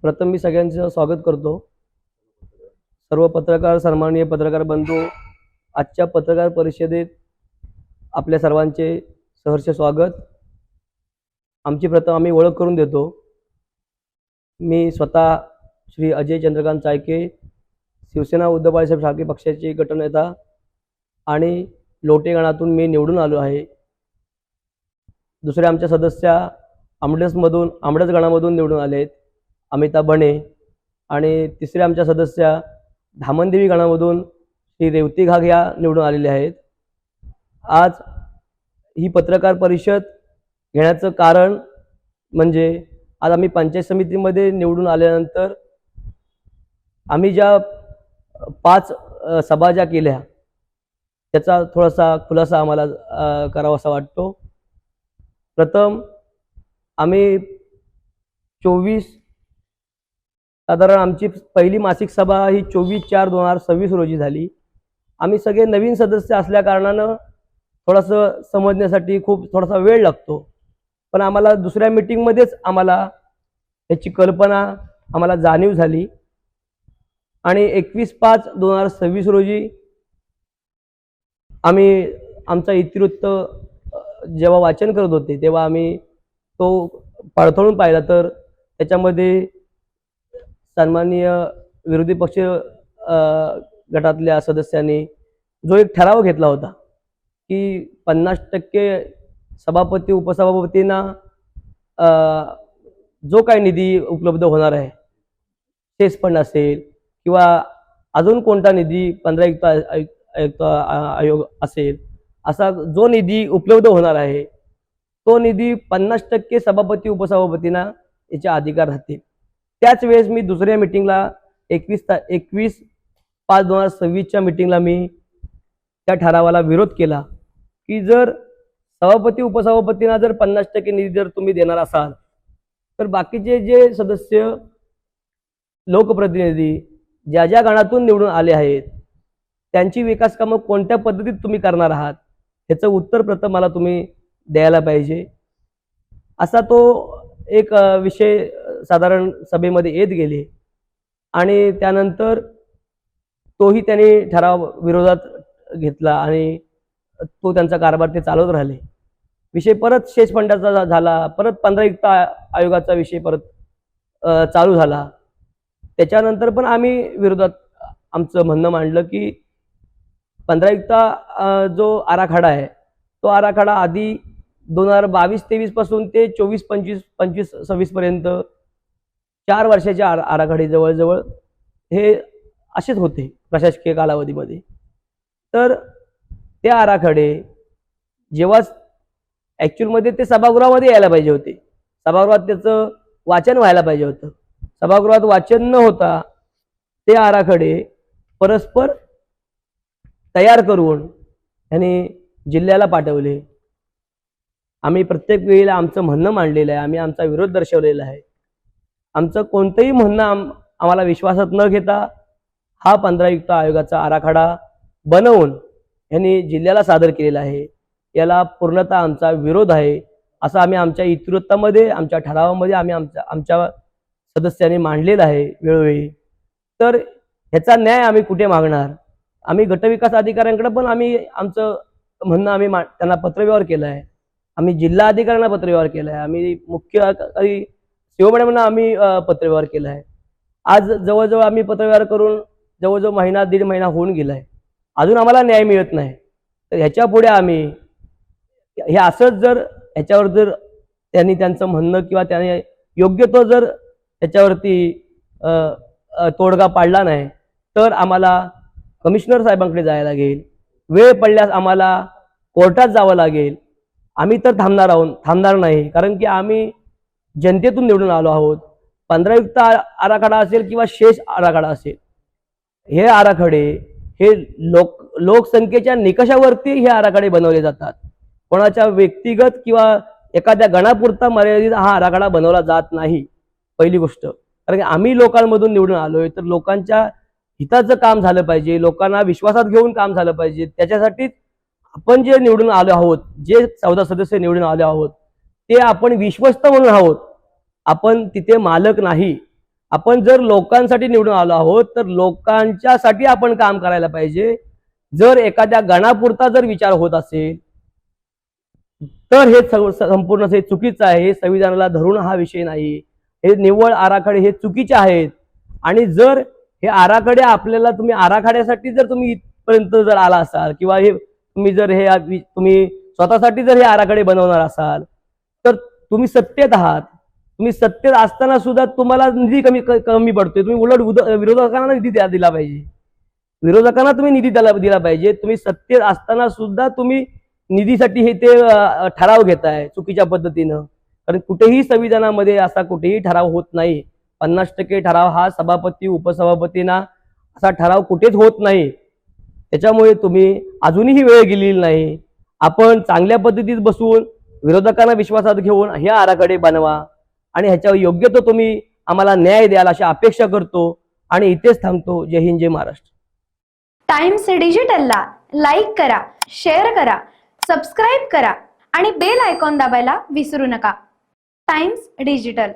प्रथम मी सगळ्यांचं स्वागत करतो। सर्व पत्रकार, सन्माननीय पत्रकार बंधू, आजच्या पत्रकार परिषदेत आपल्या सर्वांचे सहर्ष स्वागत। आमची प्रथम आम्ही ओळख करून देतो। मी स्वतः श्री अजय चंद्रकांत चायके, शिवसेना उद्धव बाळासाहेब ठाकरे पक्षाचे गटनेता आणि लोटे गणातून मी निवडून आलो आहे। दुसरे आमच्या सदस्य आमडस गणामधून निवडून आलेत अमिता बणे, आणि तिसरे आमच्या सदस्य धामणदेवी गणामधून श्री रेवती घाग या निवडून आलेले आहेत। आज ही पत्रकार परिषद घेण्याचं कारण म्हणजे आज आम्ही पंचायत समितीमध्ये निवडून आल्यानंतर आम्ही ज्या 5 सभा ज्या केल्या त्याचा थोडासा खुलासा आम्हाला करावासा वाटतो। प्रथम आम्ही 24 साधारण आमची पहिली मासिक सभा ही 24/4/2026 रोजी झाली। आम्ही सगळे नवीन सदस्य असल्या कारणानं थोडंसं समजण्यासाठी खूप थोडासा वेळ लागतो, पण आम्हाला दुसऱ्या मीटिंगमध्येच आम्हाला याची कल्पना आम्हाला जाणीव झाली आणि 21/5/2026 रोजी आम्ही आमचा इतिवृत्त जेव्हा वाचन करत होते तेव्हा आम्ही तो पडताळून पाहिला, तर त्याच्यामध्ये सन्माननीय विरोधी पक्ष गटातल्या सदस्यांनी जो एक ठराव घेतला होता की 50% सभापती उपसभापतींना जो काही निधी उपलब्ध होणार आहे, सेस फंड असेल किंवा अजून कोणता निधी 15 आयुक्त आयोग असेल, असा जो निधी उपलब्ध होणार आहे तो निधी 50% सभापती उपसभापतींना याचे अधिकार राहतील। त्याच वेळेस मी दुसऱ्या मीटिंगला 21/5/2026च्या मीटिंगला मी त्या ठरावाला विरोध केला की जर सभापती उपसभापतींना जर 50% निधी जर तुम्ही देणार असाल तर बाकीचे जे सदस्य लोकप्रतिनिधी ज्या ज्या गणातून निवडून आले आहेत त्यांची विकास कामं कोणत्या पद्धतीत तुम्ही करणार आहात ह्याचं उत्तर प्रथम मला तुम्ही द्यायला पाहिजे। असा तो एक विषय साधारण सभेमध्ये येत गेले आणि त्यानंतर तोही त्यांनी ठराव विरोधात घेतला आणि तो त्यांचा कारभार ते चालवत राहिले। विषय परत शेष फंडाचा झाला, परत 15 आयोगाचा विषय परत चालू झाला। त्याच्यानंतर पण आम्ही विरोधात आमचं म्हणणं मांडलं की 15 जो आराखडा आहे तो आराखडा आधी 2022-23 पासून ते 24-25, 25-26 पर्यंत 4 वर्षाचे आराखडे जवळजवळ हे असेच होते प्रशासकीय कालावधीमध्ये। तर ते आराखडे जेव्हा ॲक्च्युअलमध्ये ते सभागृहामध्ये यायला पाहिजे होते, सभागृहात त्याचं वाचन व्हायला पाहिजे होतं, सभागृहात वाचन न होता ते आराखडे परस्पर तयार करून त्यांनी जिल्ह्याला पाठवले। आम्ही प्रत्येक वेळेला आमचं म्हणणं मांडलेलं आहे, आम्ही आमचा विरोध दर्शवलेला आहे। आमचं कोणतंही म्हणणं आम्हाला विश्वासात न घेता हा 15 आयोगाचा आराखडा बनवून यांनी जिल्ह्याला सादर केलेला आहे। याला पूर्णतः आमचा विरोध आहे असं आम्ही आमच्या इतिवृत्तामध्ये, आमच्या ठरावामध्ये आम्ही आमच्या सदस्यांनी मांडलेलं आहे वेळोवेळी। तर ह्याचा न्याय आम्ही कुठे मागणार? आम्ही गटविकास अधिकाऱ्यांकडे पण आम्ही आमचं म्हणणं आम्ही त्यांना पत्रव्यवहार केला आहे, आम्ही जिल्हा अधिकाऱ्यांना पत्रव्यवहार केला आहे, आम्ही मुख्य अधिकारी शिवमॅडमना आम्ही पत्रव्यवहार केला आहे। आज जवळजवळ आम्ही पत्रव्यवहार करून जवळजवळ महिना दीड महिना होऊन गेला आहे, अजून आम्हाला न्याय मिळत नाही। तर ह्याच्या पुढे आम्ही हे असंच जर ह्याच्यावर जर त्यांनी त्यांचं म्हणणं किंवा त्याने योग्य तो जर ह्याच्यावरती तोडगा पाडला नाही तर आम्हाला कमिशनर साहेबांकडे जायला लागेल, वेळ पडल्यास आम्हाला कोर्टात जावं लागेल। आम्ही तर थांबणार नाही, कारण की आम्ही जनतेतून निवडून आलो आहोत। 15 आराखडा असेल किंवा शेष आराखडा असेल, हे आराखडे हे लोकसंख्येच्या निकषावरती हे आराखडे बनवले जातात। कोणाच्या व्यक्तिगत किंवा एखाद्या गणापुरता मर्यादित हा आराखडा बनवला जात नाही, पहिली गोष्ट। कारण की आम्ही लोकांमधून निवडून आलोय तर लोकांच्या हिताचं काम झालं पाहिजे, लोकांना विश्वासात घेऊन काम झालं पाहिजे। त्याच्यासाठी आपण जे निवडून आलो आहोत, जे 14 सदस्य निवडून आले आहोत ते आपण विश्वस्त म्हणून आहोत, आपण तिथे मालक नाही। आपण जर लोकांसाठी निवडून आलो आहोत तर लोकांच्यासाठी आपण काम करायला पाहिजे. जर एखाद्या गणापुरता जर विचार होत असेल तर हे संपूर्ण हे चुकीचं आहे. हे संविधानाला धरून हा विषय नाही. हे निव्वळ आराखडे हे चुकीचे आहेत. आणि जर हे आराखडे आपल्याला तुम्ही आराखड्यासाठी जर तुम्ही इथपर्यंत जर आला असाल किंवा हे तुम्ही जर हे तुम्ही स्वतःसाठी जर हे आराखडे बनवणार असाल तर तुम्ही सत्तेत आहात. तुम्ही सत्तेत असताना सुद्धा तुम्हाला निधी कमी पडतोय. तुम्ही उलट विरोधकांना निधी दिला पाहिजे. विरोधकांना तुम्ही निधी दिला पाहिजे. तुम्ही सत्तेत असताना सुद्धा तुम्ही निधीसाठी हे ते ठराव घेताय चुकीच्या पद्धतीनं. कारण कुठेही संविधानामध्ये असा कुठेही ठराव होत नाही. 50% ठराव हा सभापती उपसभापतींना असा ठराव कुठेच होत नाही. त्याच्यामुळे तुम्ही अजूनही वेळ गेलेली नाही. आपण चांगल्या पद्धतीत बसून विरोधकांना विश्वासात घेऊन हे आराखडे बनवा आणि ह्याच्यावर योग्य तो तुम्ही आम्हाला न्याय द्याल अशी अपेक्षा करतो आणि इथेच थांबतो. जय हिंद, जय महाराष्ट्र. टाइम्स डिजिटलला लाईक करा, शेअर करा, सबस्क्राईब करा आणि बेल आयकॉन दाबायला विसरू नका. Times digital.